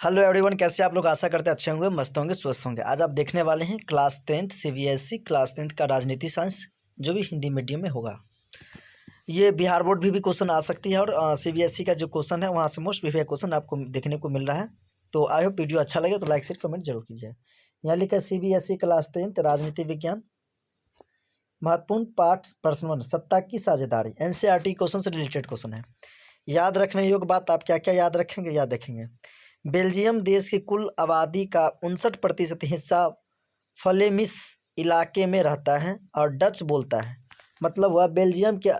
Hello everyone, कैसे आप लोग? आशा करते हैं अच्छे होंगे, मस्त होंगे, स्वस्थ होंगे। आज आप देखने वाले हैं class 10th CBSE class 10th का राजनीति साइंस, जो भी हिंदी मीडियम में होगा। ये बिहार बोर्ड भी क्वेश्चन आ सकती है और सीबीएसई का जो क्वेश्चन है वहाँ से मोस्ट प्रीवियस क्वेश्चन आपको देखने को मिल रहा है। तो आई होप वीडियो अच्छा लगे तो लाइक शेयर कमेंट जरूर कीजिए। यहाँ लिखा है सीबीएसई क्लास 10th राजनीति विज्ञान, महत्वपूर्ण पाठ प्रश्न 1, सत्ता की साझेदारी। एनसीईआरटी क्वेश्चन से रिलेटेड क्वेश्चन है। याद रखने योग्य बात आप क्या क्या याद रखेंगे, याद रखेंगे। बेल्जियम देश की कुल आबादी का 59% हिस्सा फ्लेमिश इलाके में रहता है और डच बोलता है। मतलब वह बेल्जियम के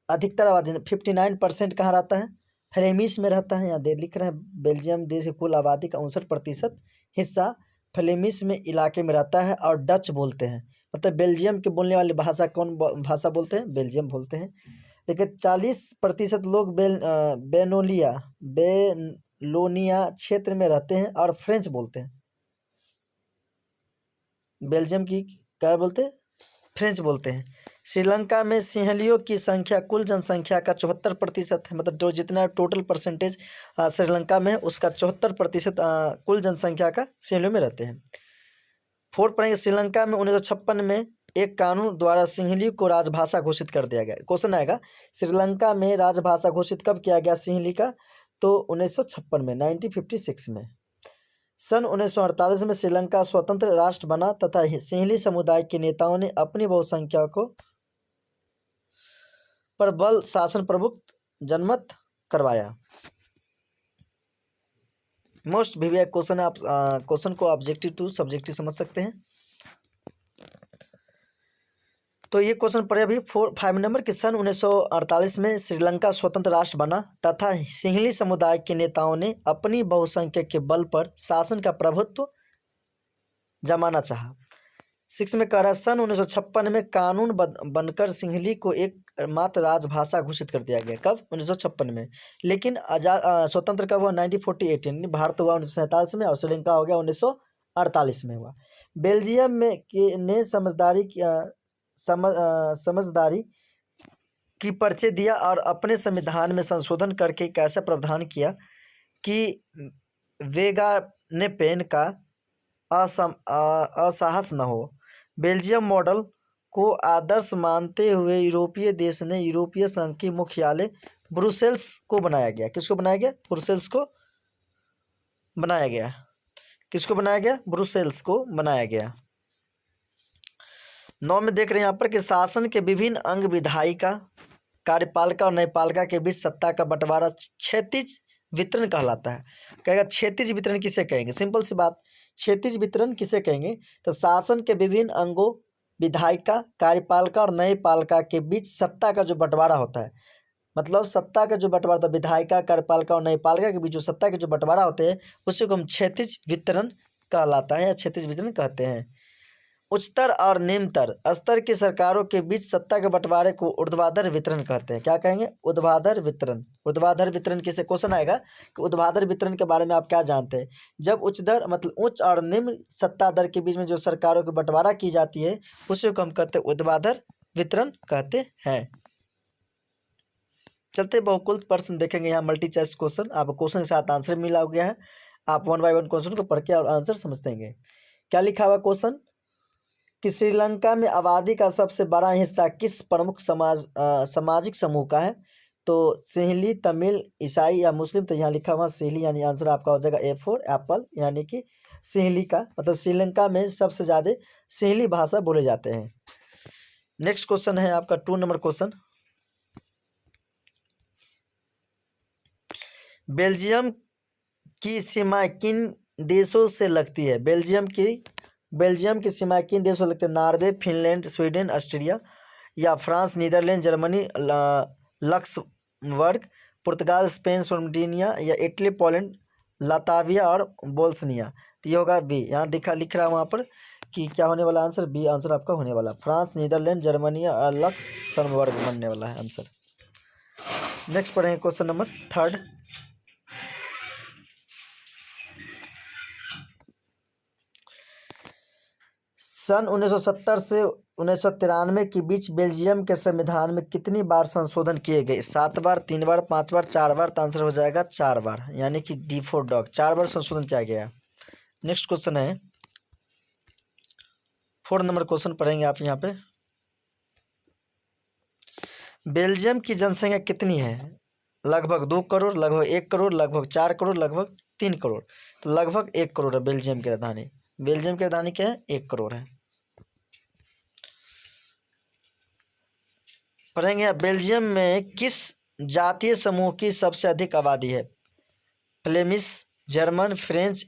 अधिकतर आबादी 59% कहाँ रहता है? फ्लेमिश में रहता है। यहाँ दे लिख रहे हैं बेल्जियम देश की कुल आबादी का 59% हिस्सा फ्लेमिश में इलाके में रहता है और डच बोलते हैं। मतलब बेल्जियम के बोलने वाली भाषा कौन भाषा बोलते हैं? बेल्जियम बोलते हैं। लेकिन 40% लोग बेलोनिया क्षेत्र में रहते हैं और फ्रेंच बोलते हैं। बेल्जियम की क्या बोलते हैं? फ्रेंच बोलते हैं। श्रीलंका में सिंहलियों की संख्या कुल जनसंख्या का 74% है। मतलब जो जितना टोटल परसेंटेज श्रीलंका में है उसका 74% कुल जनसंख्या का सिंहलियों में रहते हैं। 4 पढ़ेंगे। श्रीलंका में 1956 में एक कानून द्वारा सिंहली को राजभाषा घोषित कर दिया गया। क्वेश्चन आएगा, श्रीलंका में राजभाषा घोषित कब किया गया सिंहली का? तो 1956 में, 1956 में। सन 1948 में श्रीलंका स्वतंत्र राष्ट्र बना तथा सिंहली समुदाय के नेताओं ने अपनी बहुसंख्या को पर बल शासन प्रभुत्व जनमत करवाया। मोस्ट प्रीवियस क्वेश्चन है। आप क्वेश्चन को ऑब्जेक्टिव टू सब्जेक्टिव समझ सकते हैं। तो ये क्वेश्चन पढ़े अभी 5 नंबर कि सन 1948 में श्रीलंका स्वतंत्र राष्ट्र बना तथा सिंहली समुदाय के नेताओं ने अपनी बहुसंख्या के बल पर शासन का प्रभुत्व जमाना चाहा। 6 में कह रहा है सन 1956 में कानून बनकर सिंहली को एक मात्र राजभाषा घोषित कर दिया गया। कब? 1956 में। लेकिन स्वतंत्र कब हुआ? 1948। भारत हुआ 1947 में और श्रीलंका हो गया 1948 में हुआ। बेल्जियम में ने समझदारी की परिचय दिया और अपने संविधान में संशोधन करके एक ऐसा प्रावधान किया कि वेगा ने पेन का असाहस न हो। बेल्जियम मॉडल को आदर्श मानते हुए यूरोपीय देश ने यूरोपीय संघ की मुख्यालय ब्रुसेल्स को बनाया गया। किसको बनाया गया? ब्रुसेल्स को बनाया गया। किसको बनाया गया? ब्रुसेल्स को बनाया गया। 9 में देख रहे हैं यहाँ पर कि शासन के विभिन्न अंग विधायिका, कार्यपालिका और न्यायपालिका के बीच सत्ता का बंटवारा क्षैतिज वितरण कहलाता है। कहेगा क्षैतिज वितरण किसे कहेंगे? सिंपल सी बात, क्षैतिज वितरण किसे कहेंगे? तो शासन के विभिन्न अंगों, विधायिका, कार्यपालिका और न्यायपालिका के बीच सत्ता का जो बंटवारा होता है, मतलब सत्ता का जो बंटवारा होता है, विधायिका, कार्यपालिका और न्यायपालिका के बीच जो सत्ता के जो बंटवारा होते हैं उसी को हम क्षैतिज वितरण कहलाता है या क्षैतिज वितरण कहते हैं। उच्चतर और निम्नतर स्तर की सरकारों के बीच सत्ता के बंटवारे को ऊर्ध्वाधर वितरण कहते हैं। क्या कहेंगे? ऊर्ध्वाधर वितरण। ऊर्ध्वाधर वितरण किसे? क्वेश्चन आएगा कि ऊर्ध्वाधर वितरण के बारे में आप क्या जानते हैं? जब उच्च दर मतलब उच्च और निम्न सत्ता दर के बीच में जो सरकारों की बंटवारा की जाती है उसे को हम कहते हैं ऊर्ध्वाधर वितरण कहते हैं। चलते बहुकुल प्रश्न देखेंगे। यहाँ मल्टी चॉइस क्वेश्चन, आपको क्वेश्चन के साथ आंसर मिला हो गया है। आप 1 बाय 1 क्वेश्चन को पढ़ के और आंसर समझ देंगे। क्या लिखा हुआ क्वेश्चन कि श्रीलंका में आबादी का सबसे बड़ा हिस्सा किस प्रमुख सामाजिक समूह का है? तो सिंहली, तमिल, ईसाई या मुस्लिम। तो यहाँ लिखा हुआ सिंहली, यानी आंसर आपका हो जाएगा A4 एप्पल, यानी कि सिंहली का मतलब श्रीलंका में सबसे ज़्यादा सिंहली भाषा बोले जाते हैं। नेक्स्ट क्वेश्चन है आपका 2 नंबर क्वेश्चन। बेल्जियम की सीमाएं किन देशों से लगती है? बेल्जियम की सीमाएं किन देशों से लगती है? नॉर्वे, फिनलैंड, स्वीडन, ऑस्ट्रिया या फ्रांस, नीदरलैंड, जर्मनी, लक्समबर्ग, पुर्तगाल, स्पेन, स्लोवेनिया या इटली, पोलैंड, लातविया और बोस्निया। तो ये होगा बी। यहाँ लिख रहा है वहाँ पर कि क्या होने वाला आंसर? बी आंसर आपका होने वाला। फ्रांस, नीदरलैंड, जर्मनी और लक्समबर्ग बनने वाला है आंसर। नेक्स्ट पढ़ेंगे क्वेश्चन नंबर 3। सन 1970 से 1993 के बीच बेल्जियम के संविधान में कितनी बार संशोधन किए गए? 7 बार, 3 बार, 5 बार, 4 बार। तो आंसर हो जाएगा 4 बार, यानी कि डी फॉर डॉग, 4 बार संशोधन किया गया। नेक्स्ट क्वेश्चन है 4 नंबर क्वेश्चन पढ़ेंगे आप यहाँ पे। बेल्जियम की जनसंख्या कितनी है? लगभग 2 करोड़, लगभग 1 करोड़, लगभग 4 करोड़, लगभग 3 करोड़। तो लगभग 1 करोड़ है बेल्जियम की राजधानी। बेल्जियम की राजधानी क्या है? 1 करोड़ है। पढ़ेंगे बेल्जियम में किस जातीय समूह की सबसे अधिक आबादी है? फ्लेमिश, जर्मन, फ्रेंच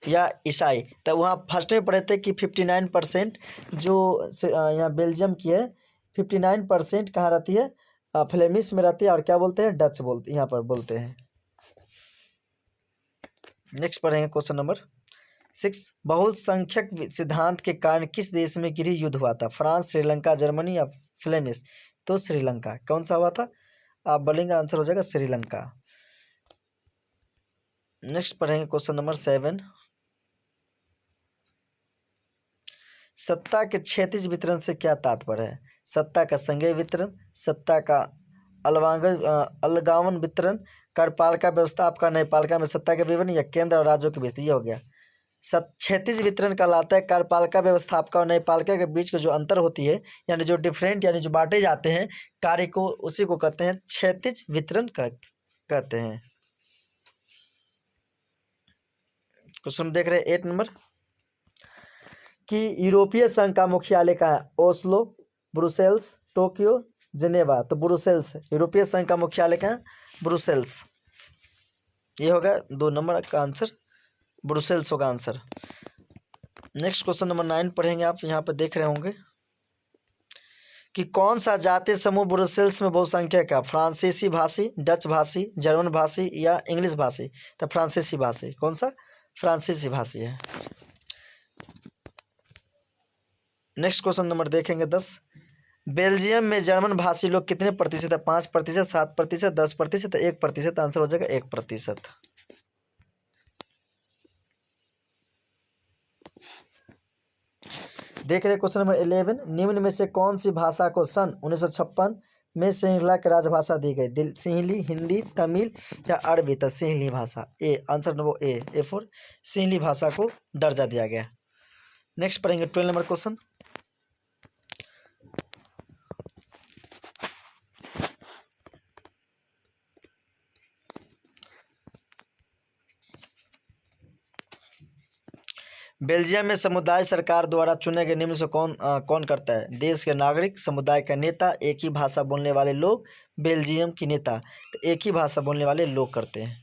या ईसाई। तो वहाँ फर्स्ट में पढ़े थे कि 59% जो यहाँ बेल्जियम की है 59% कहाँ रहती है? फ्लेमिश में रहती है, और क्या बोलते हैं? डच बोलते, यहाँ पर बोलते हैं। नेक्स्ट पढ़ेंगे क्वेश्चन नंबर 6। बहुसंख्यक सिद्धांत के कारण किस देश में गृह युद्ध हुआ था? फ्रांस, श्रीलंका, जर्मनी या फ्लेमिश। तो श्रीलंका। कौन सा हुआ था? आप बोलेंगे आंसर हो जाएगा श्रीलंका। नेक्स्ट पढ़ेंगे क्वेश्चन नंबर 7। सत्ता के क्षैतिज वितरण से क्या तात्पर्य है? सत्ता का संघीय वितरण, सत्ता का अलगावन वितरण, कार्यपालिका व्यवस्था आपका न्यायपालिका में सत्ता के विवरण, या केंद्र और राज्यों के बीच। ये हो गया क्षैतिज वितरण कहलाता है कार्यपालिका व्यवस्था आपका और न्यायपालिका के बीच का जो अंतर होती है, यानी जो डिफरेंट, यानी जो बांटे जाते हैं कार्य को, उसी को कहते हैं क्षैतिज वितरण कहते हैं। क्वेश्चन देख रहे हैं 8 नंबर कि यूरोपीय संघ का मुख्यालय कहाँ है? Oslo, Brussels, Tokyo, Geneva. तो ब्रुसेल्स। यूरोपीय संघ का मुख्यालय कहाँ है? ब्रुसेल्स। ये होगा 2 नंबर का आंसर, ब्रुसेल्स होगा आंसर। नेक्स्ट क्वेश्चन नंबर 9 पढ़ेंगे आप, यहाँ पर देख रहे होंगे कि कौन सा जातीय समूह ब्रुसेल्स में बहुसंख्यक है? फ्रांसीसी भाषी, डच भाषी, जर्मन भाषी या इंग्लिश भाषी। तो फ्रांसीसी भाषी। कौन सा? फ्रांसीसी भाषी है। नेक्स्ट क्वेश्चन नंबर देखेंगे 10। बेल्जियम में जर्मन भाषी लोग कितने प्रतिशत है? 5%, 7%, 10%, 1%। आंसर हो जाएगा 1%। देख रहे क्वेश्चन नंबर 11। निम्न में से कौन सी भाषा को सन 1956 में श्रृंखला की राजभाषा दी गई? सिंहली, हिंदी, तमिल या अरबी। तो सिंहली भाषा। A answer number A for Sinhali भाषा को दर्जा दिया गया। नेक्स्ट पढ़ेंगे 12 नंबर क्वेश्चन। बेल्जियम में समुदाय सरकार द्वारा चुने गए निम्न से कौन करता है? देश के नागरिक, समुदाय का नेता, एक ही भाषा बोलने वाले लोग। बेल्जियम की नेता। तो एक ही भाषा बोलने वाले लोग करते हैं।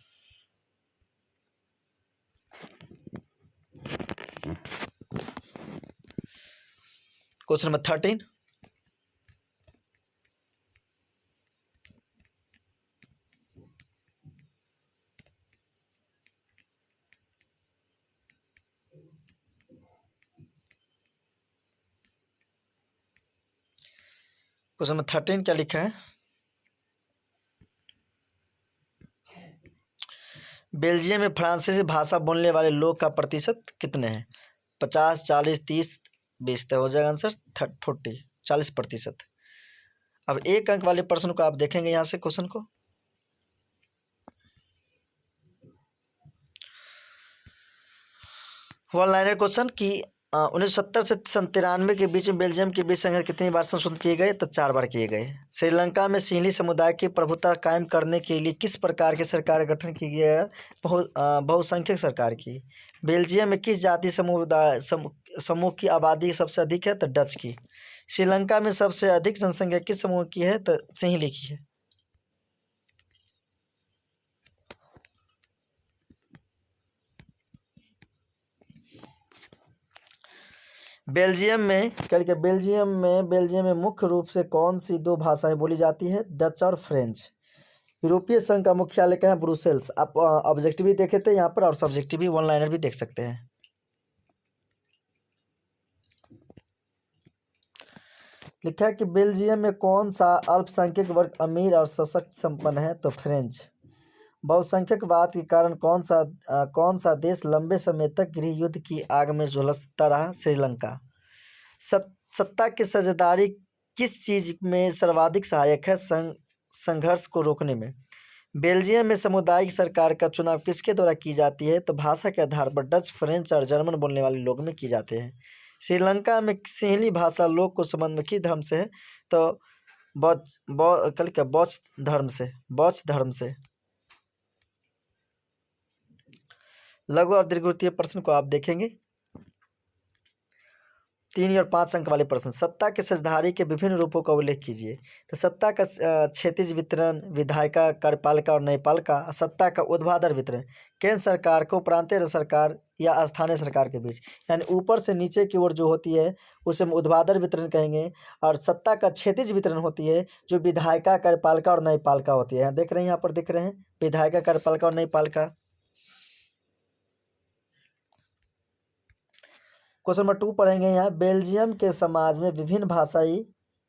Question number 13। क्वेश्चन नंबर 13 क्या लिखा है? बेल्जियम में फ्रांसीसी भाषा बोलने वाले लोग का प्रतिशत कितने हैं? 50, 40, 30, 20। तो हो जाएगा आंसर 40, 40%। अब 1 अंक वाले प्रश्न को आप देखेंगे यहाँ से क्वेश्चन को। वन लाइनर क्वेश्चन कि 1970 से 1993 के बीच में बेल्जियम के बीच संघर्ष कितनी बार संशोधन किए गए? तो 4 बार किए गए। श्रीलंका में सिंहली समुदाय की प्रभुता कायम करने के लिए किस प्रकार की सरकार गठन की गई? बहुसंख्यक सरकार की। बेल्जियम में किस जातीय समूह की आबादी सबसे अधिक है? तो डच की। श्रीलंका में सबसे अधिक जनसंख्या किस समूह की है? तो सिंहली की है। बेल्जियम में मुख्य रूप से कौन सी 2 भाषाएं बोली जाती है? डच और फ्रेंच। यूरोपीय संघ का मुख्यालय कहाँ है? ब्रुसेल्स। आप ऑब्जेक्टिव भी देखे थे यहाँ पर, और सब्जेक्टिव भी, वन लाइनर भी देख सकते हैं। लिखा है कि बेल्जियम में कौन सा अल्पसंख्यक वर्ग अमीर और सशक्त संपन्न है? तो फ्रेंच। बहुसंख्यकवाद के कारण कौन सा देश लंबे समय तक गृह युद्ध की आग में झुलसता रहा? श्रीलंका। सत्ता की साझेदारी किस चीज़ में सर्वाधिक सहायक है संघर्ष को रोकने में? बेल्जियम में सामुदायिक सरकार का चुनाव किसके द्वारा की जाती है? तो भाषा के आधार पर डच, फ्रेंच और जर्मन बोलने वाले लोग में की जाते हैं। श्रीलंका में सिंहली भाषा लोग को संबंध किस धर्म से है? तो बौद्ध धर्म से। लघु और दीर्घवृत्तीय प्रश्न को आप देखेंगे। 3 और 5 अंक वाले प्रश्न। सत्ता के साझेदारी के विभिन्न रूपों का उल्लेख कीजिए। तो सत्ता का क्षैतिज वितरण, विधायिका, कार्यपालिका और न्यायपालिका। सत्ता का ऊर्ध्वाधर वितरण केंद्र सरकार को प्रांतीय सरकार या स्थानीय सरकार के बीच, यानी ऊपर से नीचे की ओर जो होती है उसे हम ऊर्ध्वाधर वितरण कहेंगे। और सत्ता का क्षैतिज वितरण होती है जो विधायिका, कार्यपालिका और न्यायपालिका होती है। देख रहे हैं, यहाँ पर देख रहे हैं विधायिका, कार्यपालिका और न्यायपालिका। क्वेश्चन नंबर 2 पढ़ेंगे यहाँ। बेल्जियम के समाज में विभिन्न भाषाई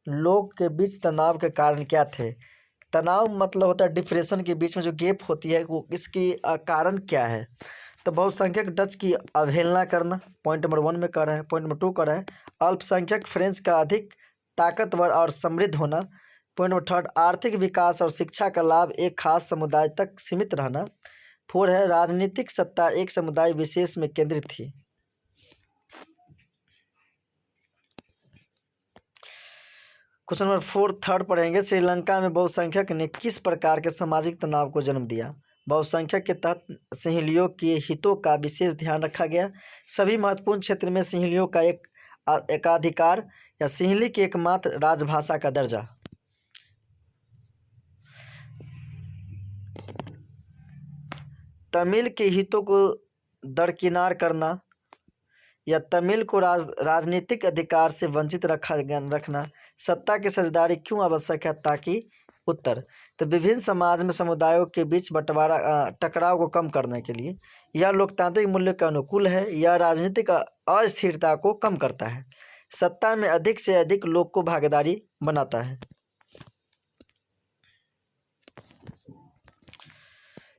लोग के बीच तनाव के कारण क्या थे? तनाव मतलब होता है डिप्रेशन के बीच में जो गैप होती है वो इसकी कारण क्या है? तो बहुसंख्यक डच की अवहेलना करना, पॉइंट नंबर 1 में कर रहे हैं। पॉइंट नंबर 2 कर रहे हैं अल्पसंख्यक फ्रेंच का अधिक ताकतवर और समृद्ध होना। पॉइंट नंबर 3 आर्थिक विकास और शिक्षा का लाभ एक खास समुदाय तक सीमित रहना। 4 है राजनीतिक सत्ता एक समुदाय विशेष में केंद्रित थी। क्वेश्चन नंबर 4 थर्ड पढ़ेंगे। श्रीलंका में बहुसंख्यक ने किस प्रकार के सामाजिक तनाव को जन्म दिया? बहुसंख्यक के तहत सिंहलियों के हितों का विशेष ध्यान रखा गया। सभी महत्वपूर्ण क्षेत्र में सिंहलियों का एकाधिकार या सिंहली की एकमात्र राजभाषा का दर्जा। तमिल के हितों को दरकिनार करना या तमिल को राजनीतिक अधिकार से वंचित रखना। सत्ता की साझेदारी क्यों आवश्यक है? ताकि उत्तर तो विभिन्न समाज में समुदायों के बीच टकराव को कम करने के लिए। यह लोकतांत्रिक मूल्य के अनुकूल है। यह राजनीतिक अस्थिरता को कम करता है। सत्ता में अधिक से अधिक लोग को भागीदारी बनाता है।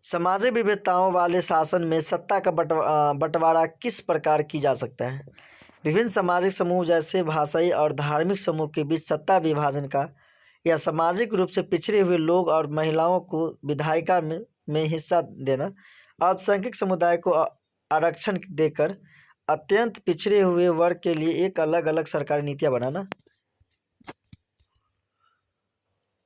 सामाजिक विविधताओं वाले शासन में सत्ता का बंटवारा किस प्रकार की जा सकता है? विभिन्न सामाजिक समूह जैसे भाषाई और धार्मिक समूह के बीच सत्ता विभाजन का, या सामाजिक रूप से पिछड़े हुए लोग और महिलाओं को विधायिका में हिस्सा देना। अल्पसंख्यक समुदाय को आरक्षण देकर अत्यंत पिछड़े हुए वर्ग के लिए एक अलग अलग सरकारी नीतियाँ बनाना।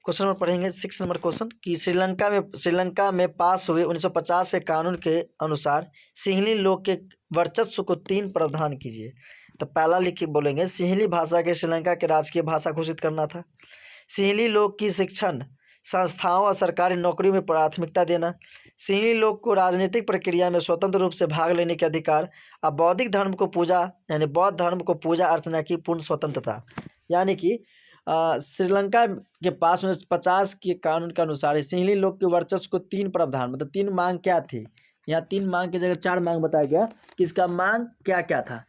क्वेश्चन नंबर पढ़ेंगे 6 नंबर क्वेश्चन कि श्रीलंका में पास हुए 1950 के कानून के अनुसार सिंहली लोग के वर्चस्व को 3 प्रावधान कीजिए। तो पहला लिख के बोलेंगे सिंहली भाषा के श्रीलंका के राजकीय भाषा घोषित करना था। सिंहली लोग की शिक्षण संस्थाओं और सरकारी नौकरियों में प्राथमिकता देना। सिंहली लोग को राजनीतिक प्रक्रिया में स्वतंत्र रूप से भाग लेने के अधिकार। और बौद्ध धर्म को पूजा अर्चना की पूर्ण स्वतंत्रता। यानी कि श्रीलंका के पास 1950 के कानून के अनुसार सिंहली लोग के वर्चस्व को 3 प्रावधान, मतलब 3 मांग क्या थी? यहाँ 3 मांग की जगह 4 मांग बताया गया कि इसका मांग क्या क्या था।